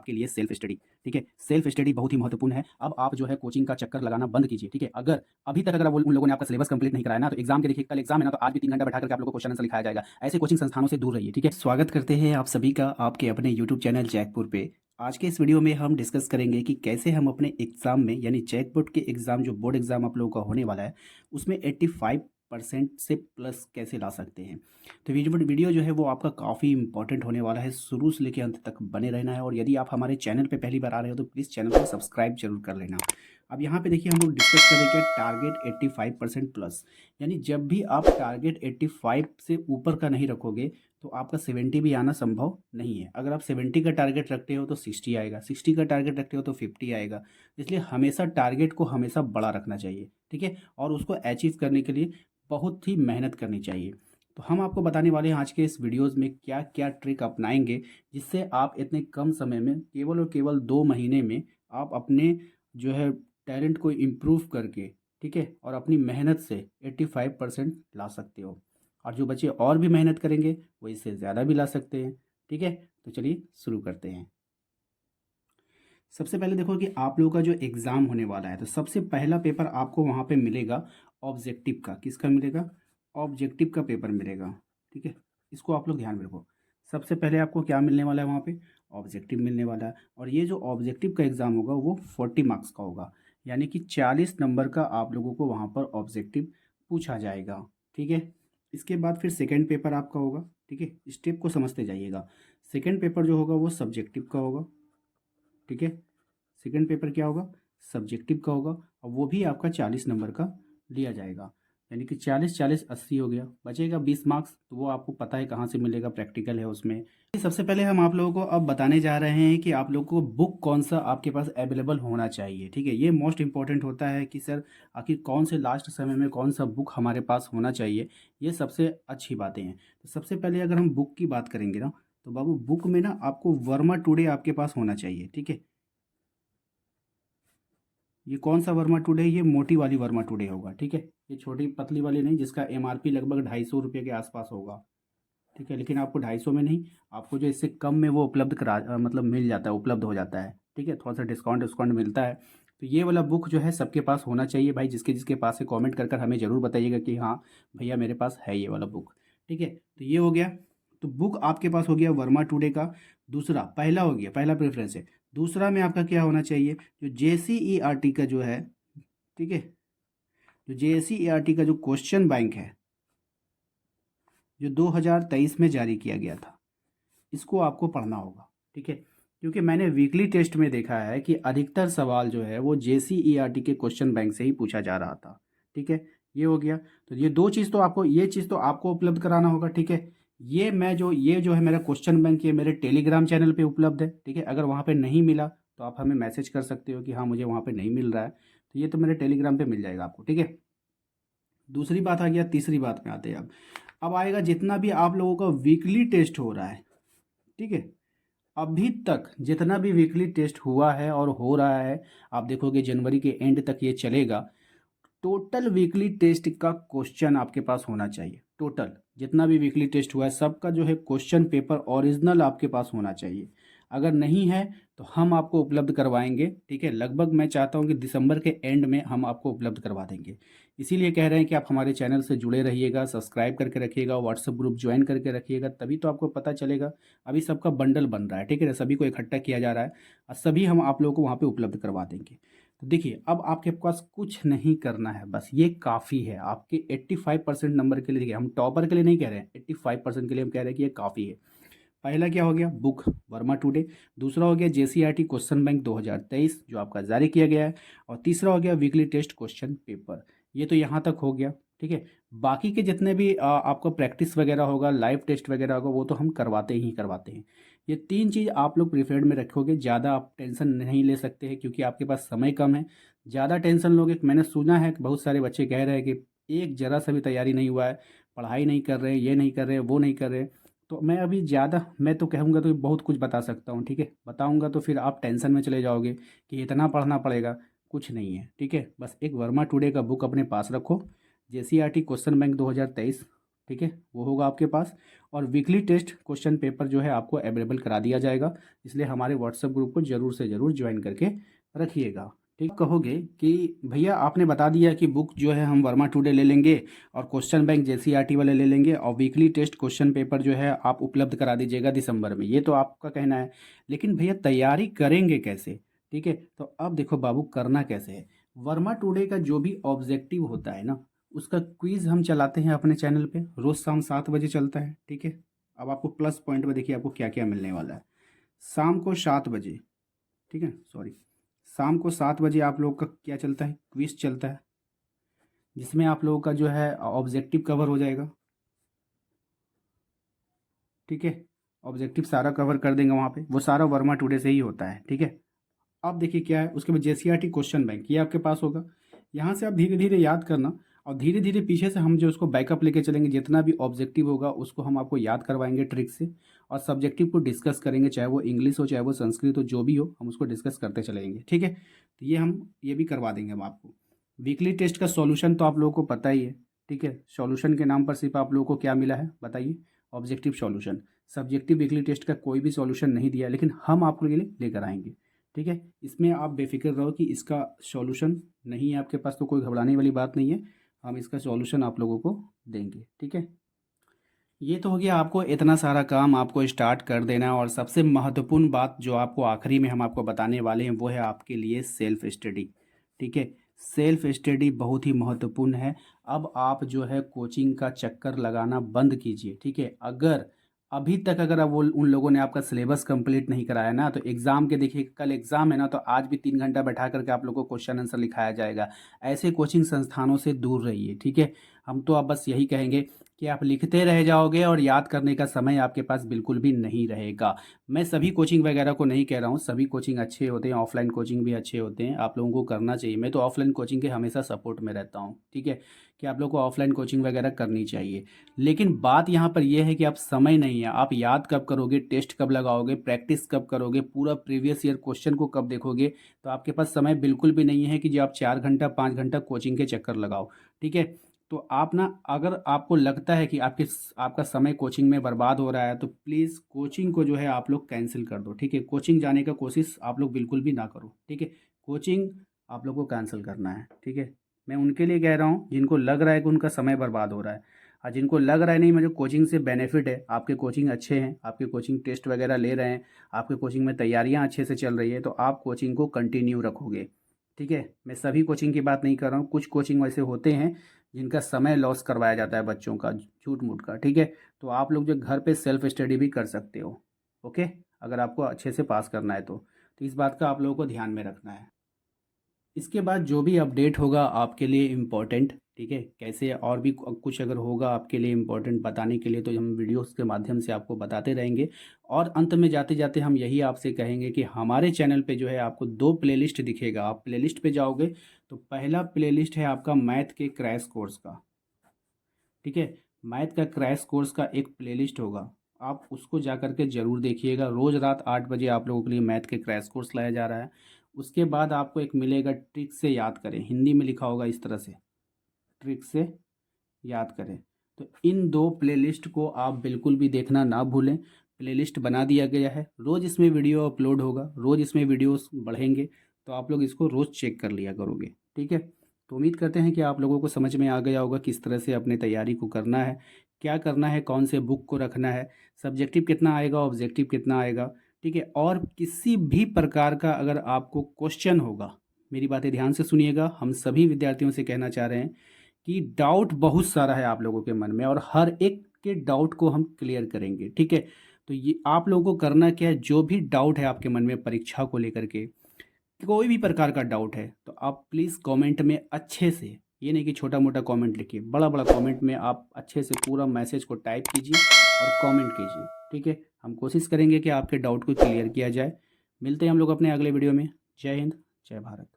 आपके लिए self study. ठीक है, सेल्फ स्टडी बहुत ही महत्वपूर्ण है। अब आप जो है कोचिंग का चक्कर लगाना बंद कीजिए। ठीक है, अगर अभी तक अगर उन लोगों ने आपका सिलेबस कंप्लीट नहीं कराया ना, तो एग्जाम के देखिए कल एग्जाम है ना, तो आज भी 3 घंटा बैठा करके आप लोगों को क्वेश्चन आंसर लिखाया जाएगा। ऐसे कोचिंग संस्थानों से दूर रहिए। ठीक है, स्वागत करते हैं आप सभी का आपके अपने यूट्यूब चैनल जैकपुर पे। आज के इस वीडियो में हम डिस्कस करेंगे कि कैसे हम अपने एग्जाम में यानी जैकपुर के एग्जाम जो बोर्ड एग्जाम आप लोगों का होने वाला है उसमें 85% से प्लस कैसे ला सकते हैं। तो वीडियो जो है वो आपका काफ़ी इंपॉर्टेंट होने वाला है, शुरू से लेकर अंत तक बने रहना है। और यदि आप हमारे चैनल पे पहली बार आ रहे हो तो प्लीज़ चैनल को सब्सक्राइब जरूर कर लेना। अब यहाँ पे देखिए हम लोग डिस्कस करेंगे टारगेट 85% प्लस, यानी जब भी आप टारगेट 85 से ऊपर का नहीं रखोगे तो आपका 70 भी आना संभव नहीं है। अगर आप 70 का टारगेट रखते हो तो 60 आएगा, 60 का टारगेट रखते हो तो 50 आएगा। इसलिए हमेशा टारगेट को हमेशा बड़ा रखना चाहिए। ठीक है, और उसको अचीव करने के लिए बहुत ही मेहनत करनी चाहिए। तो हम आपको बताने वाले हैं आज के इस वीडियोस में क्या क्या ट्रिक अपनाएंगे जिससे आप इतने कम समय में केवल और केवल 2 महीने में आप अपने जो है टैलेंट को इम्प्रूव करके, ठीक है, और अपनी मेहनत से 85% ला सकते हो। और जो बच्चे और भी मेहनत करेंगे वो इससे ज़्यादा भी ला सकते हैं। ठीक है, तो चलिए शुरू करते हैं। सबसे पहले देखो कि आप लोगों का जो एग्ज़ाम होने वाला है, तो सबसे पहला पेपर आपको वहाँ पे मिलेगा ऑब्जेक्टिव का। किसका मिलेगा? ऑब्जेक्टिव का पेपर मिलेगा। ठीक है, इसको आप लोग ध्यान में रखो। सबसे पहले आपको क्या मिलने वाला है वहाँ पे? ऑब्जेक्टिव मिलने वाला है। और ये जो ऑब्जेक्टिव का एग्ज़ाम होगा वो 40 मार्क्स का होगा, यानी कि 40 नंबर का आप लोगों को वहाँ पर ऑब्जेक्टिव पूछा जाएगा। ठीक है, इसके बाद फिर सेकेंड पेपर आपका होगा। ठीक है, स्टेप को समझते जाइएगा। सेकेंड पेपर जो होगा वो सब्जेक्टिव का होगा। ठीक है, सेकंड पेपर क्या होगा? सब्जेक्टिव का होगा, और वो भी आपका 40 नंबर का लिया जाएगा। यानी कि 40 40 80 हो गया, बचेगा 20 मार्क्स। तो वो आपको पता है कहाँ से मिलेगा, प्रैक्टिकल है उसमें। सबसे पहले हम आप लोगों को अब बताने जा रहे हैं कि आप लोगों को बुक कौन सा आपके पास अवेलेबल होना चाहिए। ठीक है, ये मोस्ट इंपॉर्टेंट होता है कि सर आखिर कौन से लास्ट समय में कौन सा बुक हमारे पास होना चाहिए। ये सबसे अच्छी बातें हैं। तो सबसे पहले अगर हम बुक की बात करेंगे ना, तो बाबू बुक में ना आपको वर्मा टुडे आपके पास होना चाहिए। ठीक है, ये कौन सा वर्मा टुडे? ये मोटी वाली वर्मा टुडे होगा। ठीक है, ये छोटी पतली वाली नहीं, जिसका एमआरपी लगभग 250 रुपये के आसपास होगा। ठीक है, लेकिन आपको 250 में नहीं, आपको जो इससे कम में वो उपलब्ध मतलब मिल जाता है, उपलब्ध हो जाता है। ठीक है, थोड़ा सा डिस्काउंट डिस्काउंट मिलता है। तो ये वाला बुक जो है सबके पास होना चाहिए भाई। जिसके जिसके पास है कमेंट कर कर हमें ज़रूर बताइएगा कि हाँ भैया मेरे पास है ये वाला बुक। ठीक है, तो ये हो गया। तो बुक आपके पास हो गया वर्मा टुडे का। दूसरा, पहला हो गया, पहला प्रेफरेंस है। दूसरा में आपका क्या होना चाहिए? जो JCERT का जो है, ठीक है, जो JCERT का जो क्वेश्चन बैंक है, जो 2023 में जारी किया गया था, इसको आपको पढ़ना होगा। ठीक है, क्योंकि मैंने वीकली टेस्ट में देखा है कि अधिकतर सवाल जो है वो JCERT के क्वेश्चन बैंक से ही पूछा जा रहा था। ठीक है, ये हो गया। तो ये दो चीज़ तो आपको, ये चीज़ तो आपको उपलब्ध कराना होगा। ठीक है, ये जो है मेरा क्वेश्चन बैंक, ये मेरे टेलीग्राम चैनल पे उपलब्ध है। ठीक है, अगर वहाँ पे नहीं मिला तो आप हमें मैसेज कर सकते हो कि हाँ मुझे वहाँ पे नहीं मिल रहा है, तो ये तो मेरे टेलीग्राम पे मिल जाएगा आपको। ठीक है, दूसरी बात आ गया, तीसरी बात में आते हैं। अब आएगा जितना भी आप लोगों का वीकली टेस्ट हो रहा है। ठीक है, अभी तक जितना भी वीकली टेस्ट हुआ है और हो रहा है, आप देखोगे जनवरी के एंड तक ये चलेगा। टोटल वीकली टेस्ट का क्वेश्चन आपके पास होना चाहिए। टोटल जितना भी वीकली टेस्ट हुआ है सबका जो है क्वेश्चन पेपर ओरिजिनल आपके पास होना चाहिए। अगर नहीं है तो हम आपको उपलब्ध करवाएंगे। ठीक है, लगभग मैं चाहता हूं कि दिसंबर के एंड में हम आपको उपलब्ध करवा देंगे। इसीलिए कह रहे हैं कि आप हमारे चैनल से जुड़े रहिएगा, सब्सक्राइब करके रखिएगा, व्हाट्सएप ग्रुप ज्वाइन करके रखिएगा, तभी तो आपको पता चलेगा। अभी सबका बंडल बन रहा है। ठीक है, सभी को इकट्ठा किया जा रहा है और सभी हम आप लोगों को वहाँ पे उपलब्ध करवा देंगे। तो देखिए अब आपके पास कुछ नहीं करना है, बस ये काफ़ी है आपके 85% नंबर के लिए। देखिए हम टॉपर के लिए नहीं कह रहे हैं, 85% के लिए हम कह रहे हैं कि ये काफ़ी है। पहला क्या हो गया? Book Verma today. दूसरा हो गया JCERT क्वेश्चन बैंक 2023 जो आपका जारी किया गया है। और तीसरा हो गया वीकली टेस्ट क्वेश्चन पेपर। ये तो यहाँ तक हो गया। ठीक है, बाकी के जितने भी आपको प्रैक्टिस वगैरह होगा, लाइव टेस्ट वगैरह होगा, वो तो हम करवाते ही करवाते हैं। ये तीन चीज़ आप लोग प्रिफर्ड में रखोगे। ज़्यादा आप टेंशन नहीं ले सकते हैं क्योंकि आपके पास समय कम है। ज़्यादा टेंशन लोगे, मैंने सुना है कि बहुत सारे बच्चे कह रहे हैं कि एक जरा सा भी तैयारी नहीं हुआ है, पढ़ाई नहीं कर रहे, ये नहीं कर रहे, वो नहीं कर रहे। तो मैं अभी ज़्यादा मैं तो कहूँगा तो बहुत कुछ बता सकता हूँ। ठीक है, बताऊँगा तो फिर आप टेंशन में चले जाओगे कि इतना पढ़ना पड़ेगा। कुछ नहीं है। ठीक है, बस एक वर्मा टुडे का बुक अपने पास रखो, JCERT क्वेश्चन बैंक 2023 ठीक है, वो होगा आपके पास। और वीकली टेस्ट क्वेश्चन पेपर जो है आपको अवेलेबल करा दिया जाएगा, इसलिए हमारे व्हाट्सएप ग्रुप को ज़रूर से ज़रूर ज्वाइन करके रखिएगा। ठीक, कहोगे कि भैया आपने बता दिया कि बुक जो है हम वर्मा टुडे ले लेंगे और क्वेश्चन बैंक जेसीईआरटी वाले ले लेंगे और वीकली टेस्ट क्वेश्चन पेपर जो है आप उपलब्ध करा दीजिएगा दिसंबर में, ये तो आपका कहना है। लेकिन भैया तैयारी करेंगे कैसे? ठीक है, तो अब देखो बाबू करना कैसे है। वर्मा टुडे का जो भी ऑब्जेक्टिव होता है ना, उसका क्विज़ हम चलाते हैं अपने चैनल पे, रोज़ शाम 7 बजे चलता है। ठीक है, अब आपको प्लस पॉइंट में देखिए आपको क्या क्या मिलने वाला है। शाम को 7 बजे, ठीक है, सॉरी, शाम को 7 बजे आप लोगों का क्या चलता है, क्विज़ चलता है, जिसमें आप लोगों का जो है ऑब्जेक्टिव कवर हो जाएगा। ठीक है, ऑब्जेक्टिव सारा कवर कर देंगे वहाँ पे, वो सारा वर्मा टुडे से ही होता है। ठीक है, अब देखिए क्या है, उसके बाद जेसीईआरटी क्वेश्चन बैंक ये आपके पास होगा। यहाँ से आप धीरे धीरे याद करना और धीरे धीरे पीछे से हम जो उसको बैकअप लेके चलेंगे, जितना भी ऑब्जेक्टिव होगा उसको हम आपको याद करवाएंगे ट्रिक से, और सब्जेक्टिव को डिस्कस करेंगे, चाहे वो इंग्लिश हो चाहे वो संस्कृत हो, जो भी हो हम उसको डिस्कस करते चलेंगे। ठीक है, तो ये भी करवा देंगे हम आपको। वीकली टेस्ट का सॉल्यूशन तो आप लोगों को पता ही है। ठीक है, सॉल्यूशन के नाम पर सिर्फ आप लोगों को क्या मिला है बताइए, objective solution. Subjective weekly test का कोई भी सॉल्यूशन नहीं दिया, लेकिन हम आपके लिए लेकर आएंगे। ठीक है, इसमें आप बेफिक्र रहो कि इसका सॉल्यूशन नहीं है आपके पास, तो कोई घबराने वाली बात नहीं है, हम इसका सॉल्यूशन आप लोगों को देंगे। ठीक है, ये तो हो गया, आपको इतना सारा काम आपको स्टार्ट कर देना है। और सबसे महत्वपूर्ण बात जो आपको आखिरी में हम आपको बताने वाले हैं वो है आपके लिए सेल्फ स्टडी। ठीक है, सेल्फ स्टडी बहुत ही महत्वपूर्ण है। अब आप जो है कोचिंग का चक्कर लगाना बंद कीजिए। ठीक है, अगर अभी तक अगर अब वो उन लोगों ने आपका सिलेबस कंप्लीट नहीं कराया ना, तो एग्ज़ाम के देखिए कल एग्ज़ाम है ना, तो आज भी 3 घंटा बैठा करके आप लोगों को क्वेश्चन आंसर लिखाया जाएगा। ऐसे कोचिंग संस्थानों से दूर रहिए। ठीक है, हम तो अब बस यही कहेंगे कि आप लिखते रह जाओगे और याद करने का समय आपके पास बिल्कुल भी नहीं रहेगा। मैं सभी कोचिंग वगैरह को नहीं कह रहा हूँ, सभी कोचिंग अच्छे होते हैं, ऑफलाइन कोचिंग भी अच्छे होते हैं, आप लोगों को करना चाहिए। मैं तो ऑफलाइन कोचिंग के हमेशा सपोर्ट में रहता हूँ। ठीक है, कि आप लोग को ऑफलाइन कोचिंग वगैरह करनी चाहिए। लेकिन बात यहाँ पर यह है कि आप समय नहीं है, आप याद कब करोगे, टेस्ट कब लगाओगे, प्रैक्टिस कब करोगे, पूरा प्रीवियस ईयर क्वेश्चन को कब देखोगे, तो आपके पास समय बिल्कुल भी नहीं है कि जो आप 4 घंटा 5 घंटा कोचिंग के चक्कर लगाओ। ठीक है, तो आप ना, अगर आपको लगता है कि आपका समय कोचिंग में बर्बाद हो रहा है, तो प्लीज़ कोचिंग को जो है आप लोग कैंसिल कर दो। ठीक है, कोचिंग जाने का कोशिश आप लोग बिल्कुल भी ना करो। ठीक है, कोचिंग आप लोग को कैंसिल करना है। ठीक है, मैं उनके लिए कह रहा हूँ जिनको लग रहा है कि उनका समय बर्बाद हो रहा है, और जिनको लग रहा है नहीं मुझे कोचिंग से बेनिफिट है, आपके कोचिंग अच्छे हैं, आपके कोचिंग टेस्ट वगैरह ले रहे हैं, आपके कोचिंग में तैयारियाँ अच्छे से चल रही है, तो आप कोचिंग को कंटिन्यू रखोगे। ठीक है, मैं सभी कोचिंग की बात नहीं कर रहा हूँ, कुछ कोचिंग वैसे होते हैं जिनका समय लॉस करवाया जाता है बच्चों का झूठ मूठ का। ठीक है, तो आप लोग जो घर पे सेल्फ स्टडी भी कर सकते हो। ओके, अगर आपको अच्छे से पास करना है तो इस बात का आप लोगों को ध्यान में रखना है। इसके बाद जो भी अपडेट होगा आपके लिए इम्पोर्टेंट, ठीक है, कैसे और भी कुछ अगर होगा आपके लिए इम्पोर्टेंट बताने के लिए, तो हम वीडियोस के माध्यम से आपको बताते रहेंगे। और अंत में जाते जाते हम यही आपसे कहेंगे कि हमारे चैनल पे जो है आपको 2 प्लेलिस्ट दिखेगा। आप प्लेलिस्ट पे जाओगे तो पहला प्लेलिस्ट है आपका मैथ के क्रैश कोर्स का। ठीक है, मैथ का क्रैश कोर्स का एक प्लेलिस्ट होगा, आप उसको जा कर के ज़रूर देखिएगा। रोज़ रात 8 बजे आप लोगों के लिए मैथ के क्रैश कोर्स लाया जा रहा है। उसके बाद आपको एक मिलेगा ट्रिक से याद करें, हिंदी में लिखा होगा इस तरह से, ट्रिक से याद करें। तो इन 2 प्लेलिस्ट को आप बिल्कुल भी देखना ना भूलें। प्लेलिस्ट बना दिया गया है, रोज़ इसमें वीडियो अपलोड होगा, रोज़ इसमें वीडियोस बढ़ेंगे, तो आप लोग इसको रोज़ चेक कर लिया करोगे। ठीक है, तो उम्मीद करते हैं कि आप लोगों को समझ में आ गया होगा किस तरह से अपने तैयारी को करना है, क्या करना है, कौन से बुक को रखना है, सब्जेक्टिव कितना आएगा, ऑब्जेक्टिव कितना आएगा। ठीक है, और किसी भी प्रकार का अगर आपको क्वेश्चन होगा, मेरी बातें ध्यान से सुनिएगा, हम सभी विद्यार्थियों से कहना चाह रहे हैं कि डाउट बहुत सारा है आप लोगों के मन में, और हर एक के डाउट को हम क्लियर करेंगे। ठीक है, तो ये आप लोगों को करना क्या है, जो भी डाउट है आपके मन में परीक्षा को लेकर के, कोई भी प्रकार का डाउट है, तो आप प्लीज़ कमेंट में अच्छे से, ये नहीं कि छोटा मोटा कमेंट लिखिए, बड़ा बड़ा कमेंट में आप अच्छे से पूरा मैसेज को टाइप कीजिए और कमेंट कीजिए। ठीक है, हम कोशिश करेंगे कि आपके डाउट को क्लियर किया जाए। मिलते हैं हम लोग अपने अगले वीडियो में। जय हिंद, जय भारत।